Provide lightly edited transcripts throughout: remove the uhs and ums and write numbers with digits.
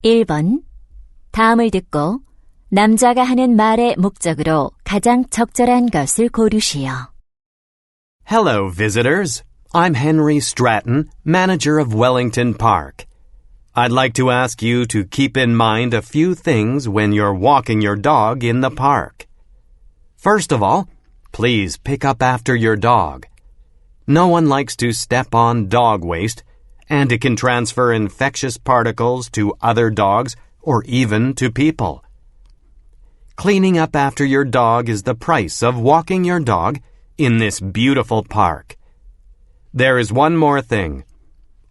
1번. 다음을 듣고 남자가 하는 말의 목적으로 가장 적절한 것을 고르시오. Hello, visitors. I'm Henry Stratton, manager of Wellington Park. I'd like to ask you to keep in mind a few things when you're walking your dog in the park. First of all, please pick up after your dog. No one likes to step on dog waste, and it can transfer infectious particles to other dogs or even to people. Cleaning up after your dog is the price of walking your dog in this beautiful park. There is one more thing.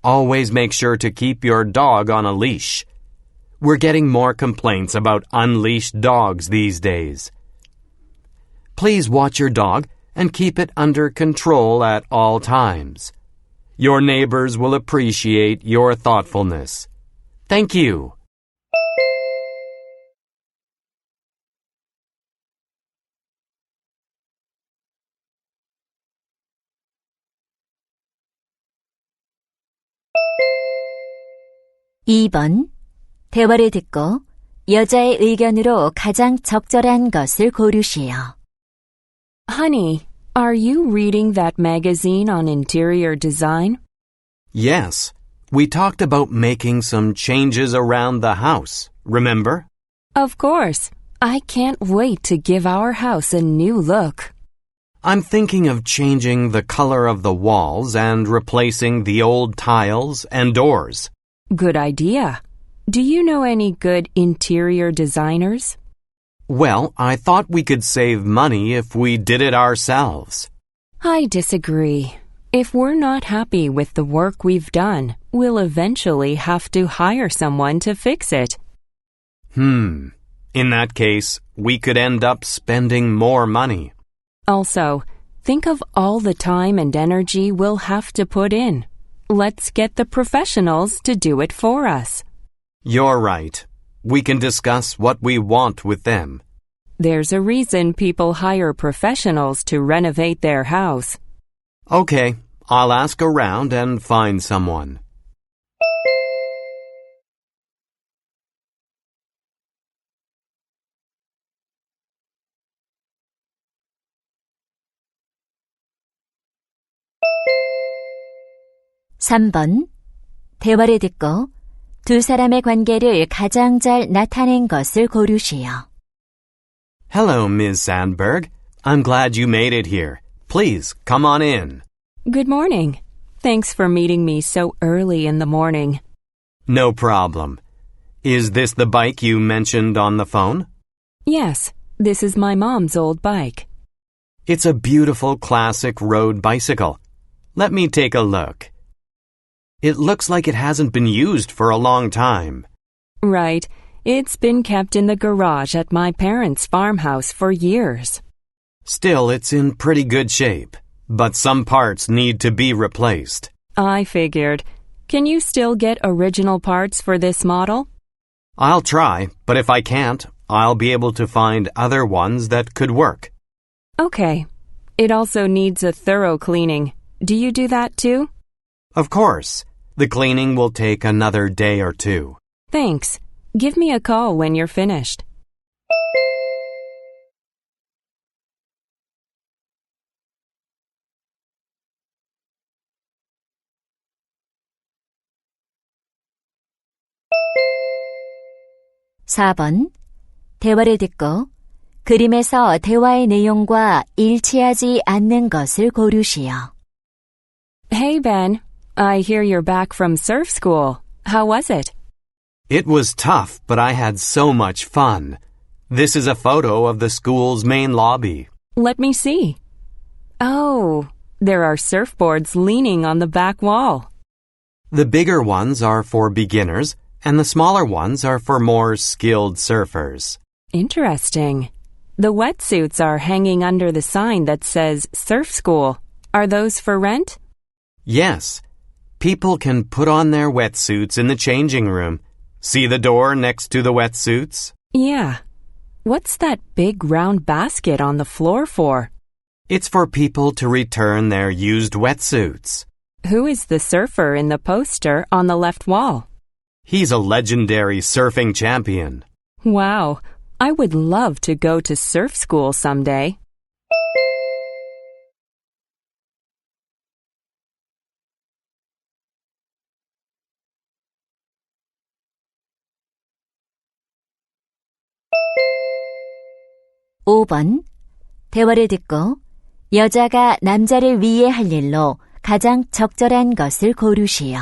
Always make sure to keep your dog on a leash. We're getting more complaints about unleashed dogs these days. Please watch your dog and keep it under control at all times. Your neighbors will appreciate your thoughtfulness. Thank you. (2번) 대화를 듣고 여자의 의견으로 가장 적절한 것을 고르시오. Honey, are you reading that magazine on interior design? Yes, we talked about making some changes around the house, remember? Of course. I can't wait to give our house a new look. I'm thinking of changing the color of the walls and replacing the old tiles and doors. Good idea. Do you know any good interior designers? Well, I thought we could save money if we did it ourselves. I disagree. If we're not happy with the work we've done, we'll eventually have to hire someone to fix it. In that case, we could end up spending more money. Also, think of all the time and energy we'll have to put in. Let's get the professionals to do it for us. You're right. We can discuss what we want with them. There's a reason people hire professionals to renovate their house. Okay, I'll ask around and find someone. (3번) 대화를 듣고 두 사람의 관계를 가장 잘 나타낸 것을 고르시오. Hello, Ms. Sandberg. I'm glad you made it here. Please, come on in. Good morning. Thanks for meeting me so early in the morning. No problem. Is this the bike you mentioned on the phone? Yes, this is my mom's old bike. It's a beautiful classic road bicycle. Let me take a look. It looks like it hasn't been used for a long time. Right. It's been kept in the garage at my parents' farmhouse for years. Still, it's in pretty good shape, but some parts need to be replaced. I figured. Can you still get original parts for this model? I'll try, but if I can't, I'll be able to find other ones that could work. Okay. It also needs a thorough cleaning. Do you do that too? Of course. The cleaning will take another day or two. Thanks. Give me a call when you're finished. (4번) 대화를 듣고 그림에서 대화의 내용과 일치하지 않는 것을 고르시오. Hey, Ben. I hear you're back from surf school. How was it? It was tough, but I had so much fun. This is a photo of the school's main lobby. Let me see. Oh, there are surfboards leaning on the back wall. The bigger ones are for beginners, and the smaller ones are for more skilled surfers. Interesting. The wetsuits are hanging under the sign that says surf school. Are those for rent? Yes. People can put on their wetsuits in the changing room. See the door next to the wetsuits? Yeah. What's that big round basket on the floor for? It's for people to return their used wetsuits. Who is the surfer in the poster on the left wall? He's a legendary surfing champion. Wow, I would love to go to surf school someday. 5번. 대화를 듣고 여자가 남자를 위해 할 일로 가장 적절한 것을 고르시오.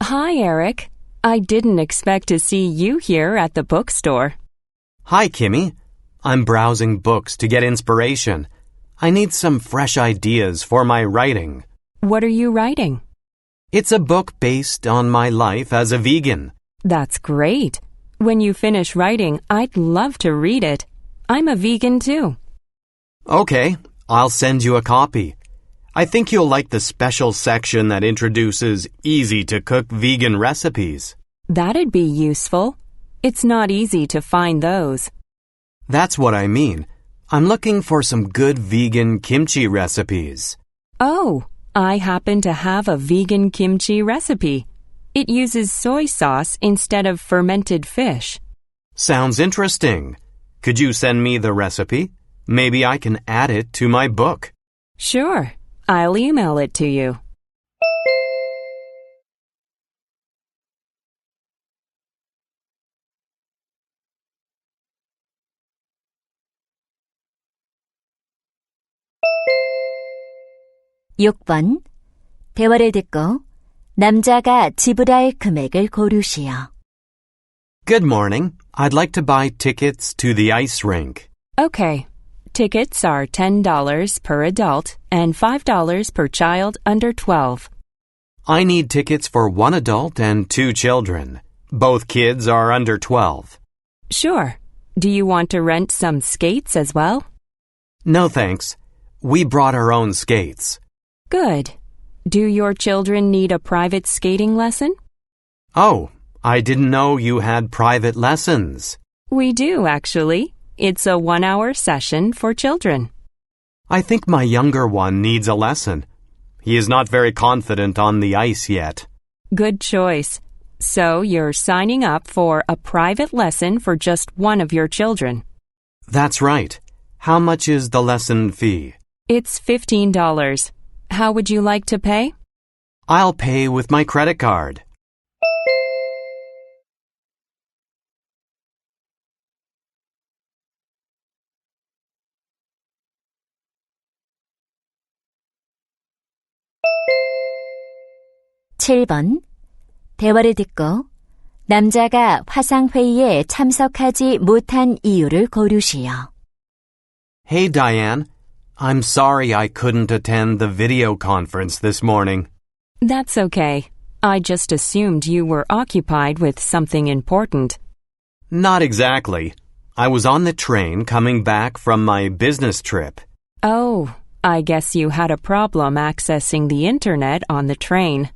Hi, Eric. I didn't expect to see you here at the bookstore. Hi, Kimmy. I'm browsing books to get inspiration. I need some fresh ideas for my writing. What are you writing? It's a book based on my life as a vegan. That's great. When you finish writing, I'd love to read it. I'm a vegan too. Okay, I'll send you a copy. I think you'll like the special section that introduces easy-to-cook vegan recipes. That'd be useful. It's not easy to find those. That's what I mean. I'm looking for some good vegan kimchi recipes. Oh, I happen to have a vegan kimchi recipe. It uses soy sauce instead of fermented fish. Sounds interesting. Could you send me the recipe? Maybe I can add it to my book. Sure, I'll email it to you. (6번) 대화를 듣고 남자가 지불할 금액을 고르시오. Good morning. I'd like to buy tickets to the ice rink. Okay. Tickets are $10 per adult and $5 per child under 12. I need tickets for one adult and two children. Both kids are under 12. Sure. Do you want to rent some skates as well? No thanks. We brought our own skates. Good. Do your children need a private skating lesson? Oh, I didn't know you had private lessons. We do, actually. It's a 1-hour session for children. I think my younger one needs a lesson. He is not very confident on the ice yet. Good choice. So you're signing up for a private lesson for just one of your children. That's right. How much is the lesson fee? It's $15. How would you like to pay? I'll pay with my credit card. (7번) 대화를 듣고 남자가 화상회의에 참석하지 못한 이유를 고르시오. Hey, Diane. I'm sorry I couldn't attend the video conference this morning. That's okay. I just assumed you were occupied with something important. Not exactly. I was on the train coming back from my business trip. Oh, I guess you had a problem accessing the internet on the train.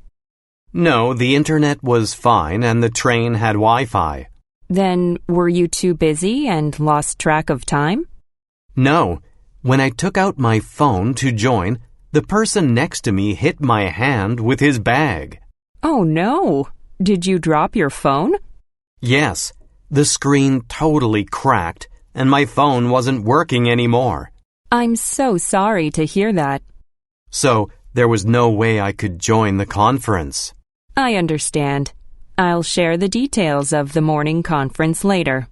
No, the internet was fine and the train had Wi-Fi. Then were you too busy and lost track of time? No. When I took out my phone to join, the person next to me hit my hand with his bag. Oh no! Did you drop your phone? Yes. The screen totally cracked and my phone wasn't working anymore. I'm so sorry to hear that. So, there was no way I could join the conference. I understand. I'll share the details of the morning conference later.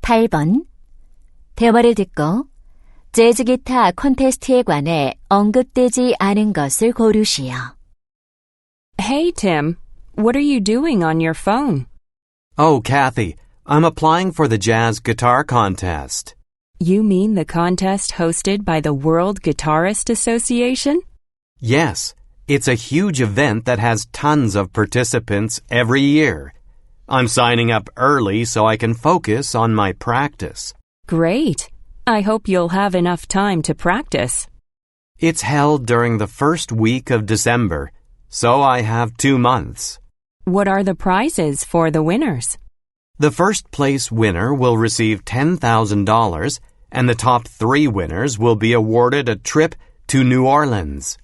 (8번) 대화를 듣고 재즈 기타 콘테스트에 관해 언급되지 않은 것을 고르시오. Hey, Tim. What are you doing on your phone? Oh, Kathy, I'm applying for the jazz guitar contest. You mean the contest hosted by the World Guitarist Association? Yes, it's a huge event that has tons of participants every year. I'm signing up early so I can focus on my practice. Great. I hope you'll have enough time to practice. It's held during the first week of December, so I have 2 months. What are the prizes for the winners? The first place winner will receive $10,000 and the top 3 winners will be awarded a trip to New Orleans.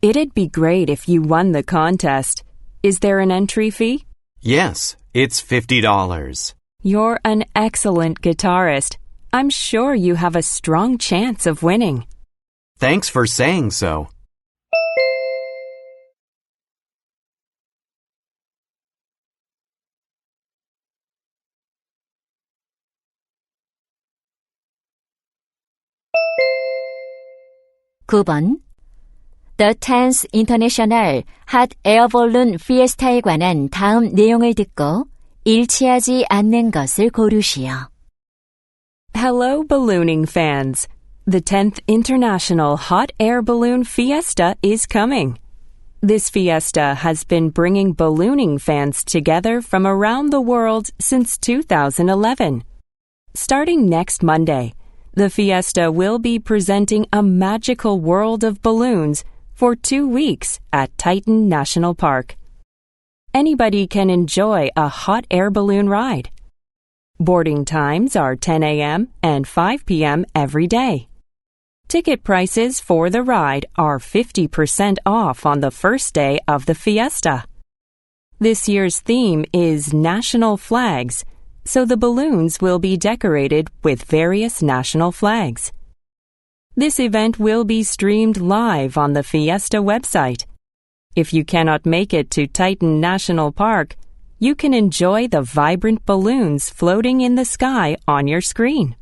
It'd be great if you won the contest. Is there an entry fee? Yes, it's $50. You're an excellent guitarist. I'm sure you have a strong chance of winning. Thanks for saying so. 9번. The 10th International Hot Air Balloon Fiesta에 관한 다음 내용을 듣고 일치하지 않는 것을 고르시오. Hello, ballooning fans. The 10th International Hot Air Balloon Fiesta is coming. This fiesta has been bringing ballooning fans together from around the world since 2011. Starting next Monday, the fiesta will be presenting a magical world of balloons for 2 weeks at Titan National Park. Anybody can enjoy a hot air balloon ride. Boarding times are 10 a.m. and 5 p.m. every day. Ticket prices for the ride are 50% off on the first day of the fiesta. This year's theme is national flags, so the balloons will be decorated with various national flags. This event will be streamed live on the Fiesta website. If you cannot make it to Titan National Park, you can enjoy the vibrant balloons floating in the sky on your screen.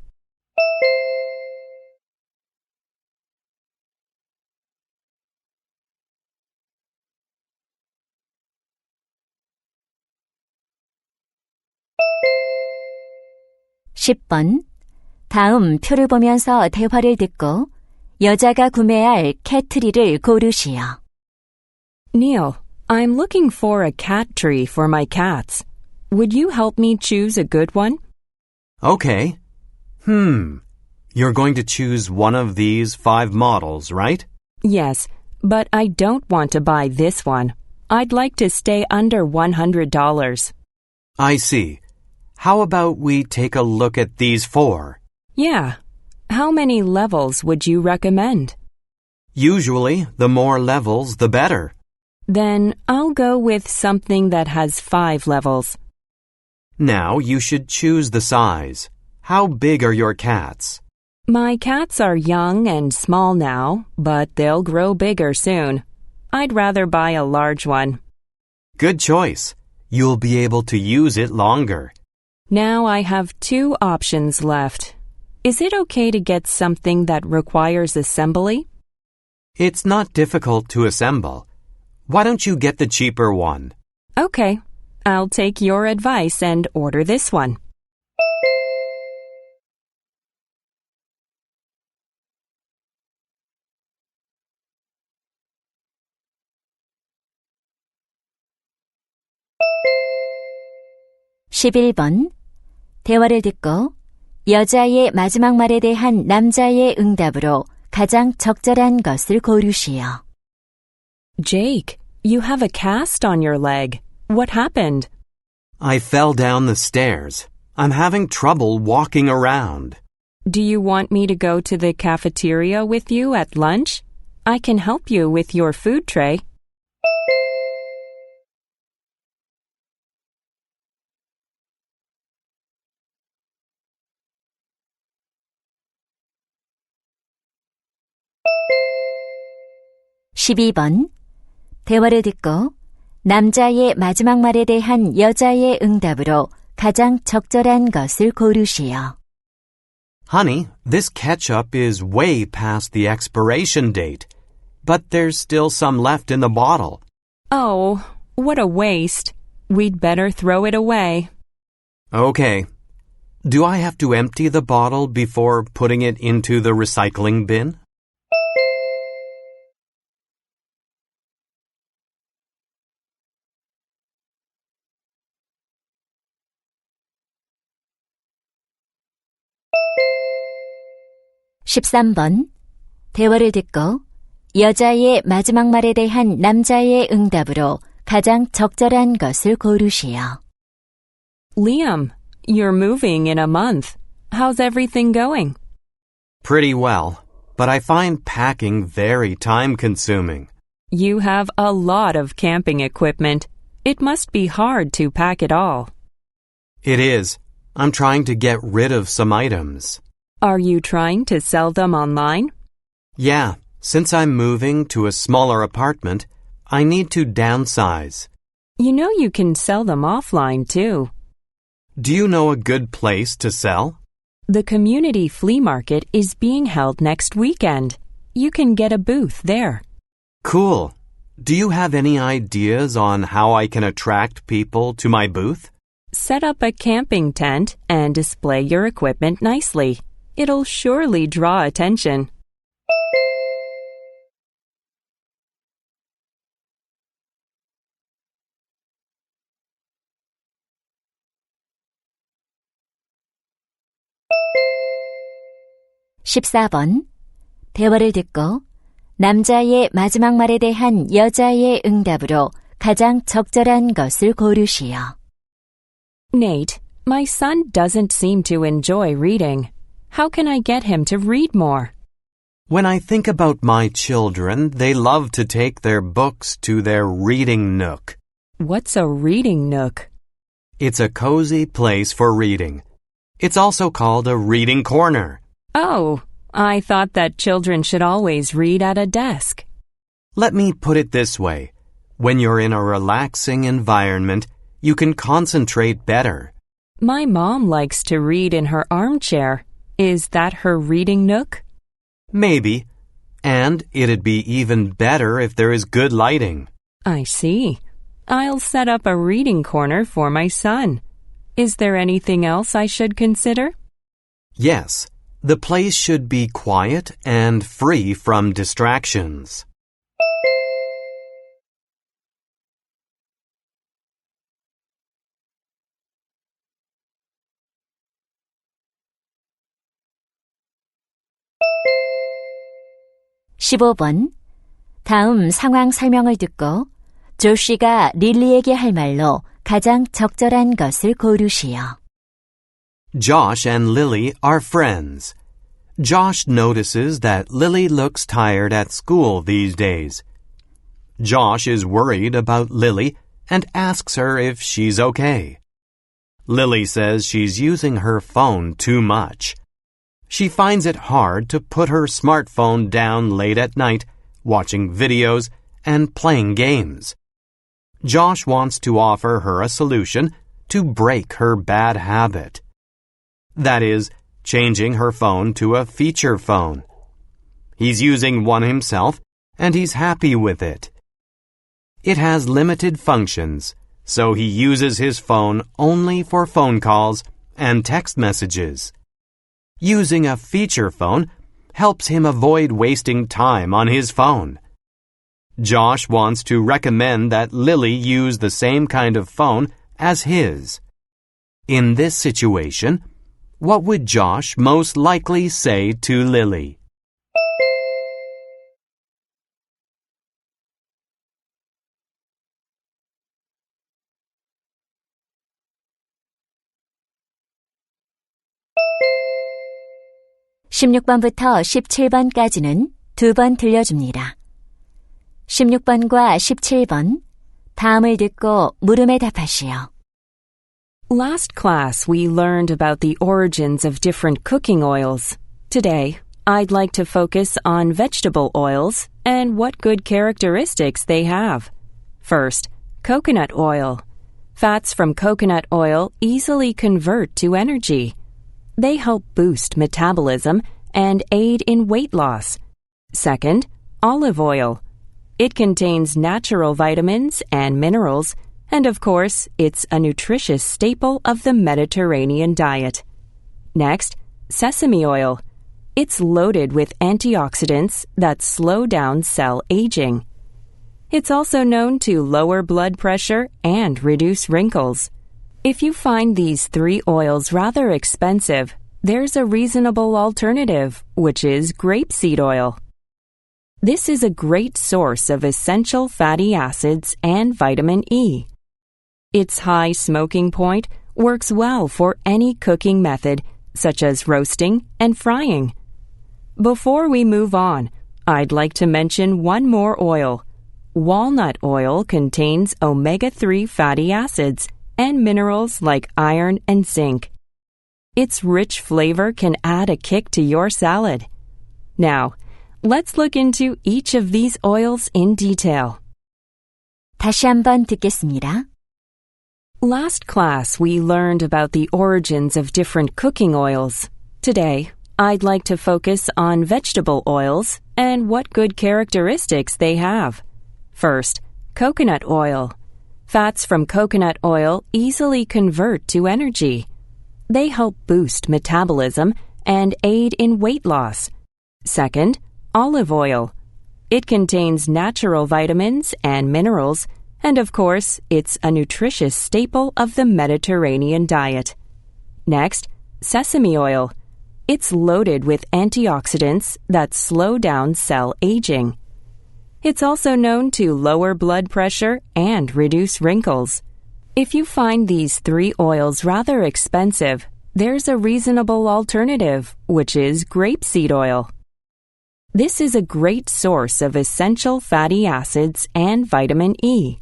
(10번) 다음 표를 보면서 대화를 듣고 여자가 구매할 캣트리를 고르시오. Neil, I'm looking for a cat tree for my cats. Would you help me choose a good one? Okay. You're going to choose one of these 5 models, right? Yes, but I don't want to buy this one. I'd like to stay under $100. I see. How about we take a look at these 4? Yeah. How many levels would you recommend? Usually, the more levels, the better. Then I'll go with something that has 5 levels. Now you should choose the size. How big are your cats? My cats are young and small now, but they'll grow bigger soon. I'd rather buy a large one. Good choice. You'll be able to use it longer. Now I have 2 options left. Is it okay to get something that requires assembly? It's not difficult to assemble. Why don't you get the cheaper one? Okay. I'll take your advice and order this one. (11번) 대화를 듣고 여자의 마지막 말에 대한 남자의 응답으로 가장 적절한 것을 고르시오. Jake, you have a cast on your leg. What happened? I fell down the stairs. I'm having trouble walking around. Do you want me to go to the cafeteria with you at lunch? I can help you with your food tray. (12번) 대화를 듣고 남자의 마지막 말에 대한 여자의 응답으로 가장 적절한 것을 고르시오. Honey, this ketchup is way past the expiration date, but there's still some left in the bottle. Oh, what a waste. We'd better throw it away. Okay. Do I have to empty the bottle before putting it into the recycling bin? (13번) 대화를 듣고 여자의 마지막 말에 대한 남자의 응답으로 가장 적절한 것을 고르시오. Liam, You're moving in a month. How's everything going? Pretty well, but I find packing very time-consuming. You have a lot of camping equipment. It must be hard to pack it all. It is. I'm trying to get rid of some items. Are you trying to sell them online? Yeah, since I'm moving to a smaller apartment, I need to downsize. You know you can sell them offline too. Do you know a good place to sell? The community flea market is being held next weekend. You can get a booth there. Cool. Do you have any ideas on how I can attract people to my booth? Set up a camping tent and display your equipment nicely. It'll surely draw attention. (14번) 대화를 듣고 남자의 마지막 말에 대한 여자의 응답으로 가장 적절한 것을 고르시오. Nate, my son doesn't seem to enjoy reading. How can I get him to read more? When I think about my children, they love to take their books to their reading nook. What's a reading nook? It's a cozy place for reading. It's also called a reading corner. Oh, I thought that children should always read at a desk. Let me put it this way. When you're in a relaxing environment, you can concentrate better. My mom likes to read in her armchair. Is that her reading nook? Maybe. And it'd be even better if there is good lighting. I see. I'll set up a reading corner for my son. Is there anything else I should consider? Yes. The place should be quiet and free from distractions. (15번) 다음 상황 설명을 듣고 조시가 릴리에게 할 말로 가장 적절한 것을 고르시오. Josh and Lily are friends. Josh notices that Lily looks tired at school these days. Josh is worried about Lily and asks her if she's okay. Lily says she's using her phone too much. She finds it hard to put her smartphone down late at night, watching videos and playing games. Josh wants to offer her a solution to break her bad habit. That is, changing her phone to a feature phone. He's using one himself, and he's happy with it. It has limited functions, so he uses his phone only for phone calls and text messages. Using a feature phone helps him avoid wasting time on his phone. Josh wants to recommend that Lily use the same kind of phone as his. In this situation, what would Josh most likely say to Lily? (16번부터 17번까지는 2번 들려줍니다. 16번과 17번 다음을 듣고 물음에 답하시오. Last class, we learned about the origins of different cooking oils. Today, I'd like to focus on vegetable oils and what good characteristics they have. First, coconut oil. Fats from coconut oil easily convert to energy. They help boost metabolism and aid in weight loss. Second, olive oil. It contains natural vitamins and minerals, and of course, it's a nutritious staple of the Mediterranean diet. Next, sesame oil. It's loaded with antioxidants that slow down cell aging. It's also known to lower blood pressure and reduce wrinkles. If you find these 3 oils rather expensive, there's a reasonable alternative, which is grapeseed oil. This is a great source of essential fatty acids and vitamin E. Its high smoking point works well for any cooking method, such as roasting and frying. Before we move on, I'd like to mention one more oil. Walnut oil contains omega-3 fatty acids and minerals like iron and zinc. Its rich flavor can add a kick to your salad. Now, let's look into each of these oils in detail. 다시 한번 듣겠습니다. Last class, we learned about the origins of different cooking oils. Today, I'd like to focus on vegetable oils and what good characteristics they have. First, coconut oil. Fats from coconut oil easily convert to energy. They help boost metabolism and aid in weight loss. Second, olive oil. It contains natural vitamins and minerals, and of course, it's a nutritious staple of the Mediterranean diet. Next, sesame oil. It's loaded with antioxidants that slow down cell aging. It's also known to lower blood pressure and reduce wrinkles. If you find these 3 oils rather expensive, there's a reasonable alternative, which is grapeseed oil. This is a great source of essential fatty acids and vitamin E.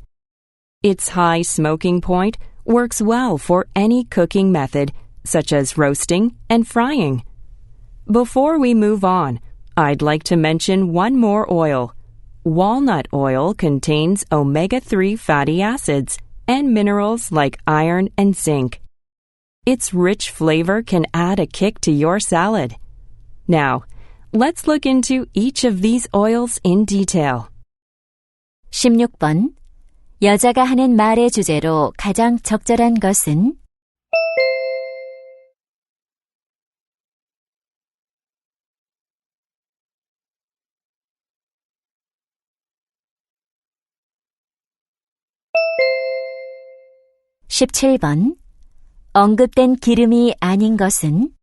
Its high smoking point works well for any cooking method, such as roasting and frying. Before we move on, I'd like to mention one more oil. Walnut oil contains omega-3 fatty acids and minerals like iron and zinc. Its rich flavor can add a kick to your salad. Now, let's look into each of these oils in detail. 16번. 여자가 하는 말의 주제로 가장 적절한 것은? 17번. 언급된 기름이 아닌 것은?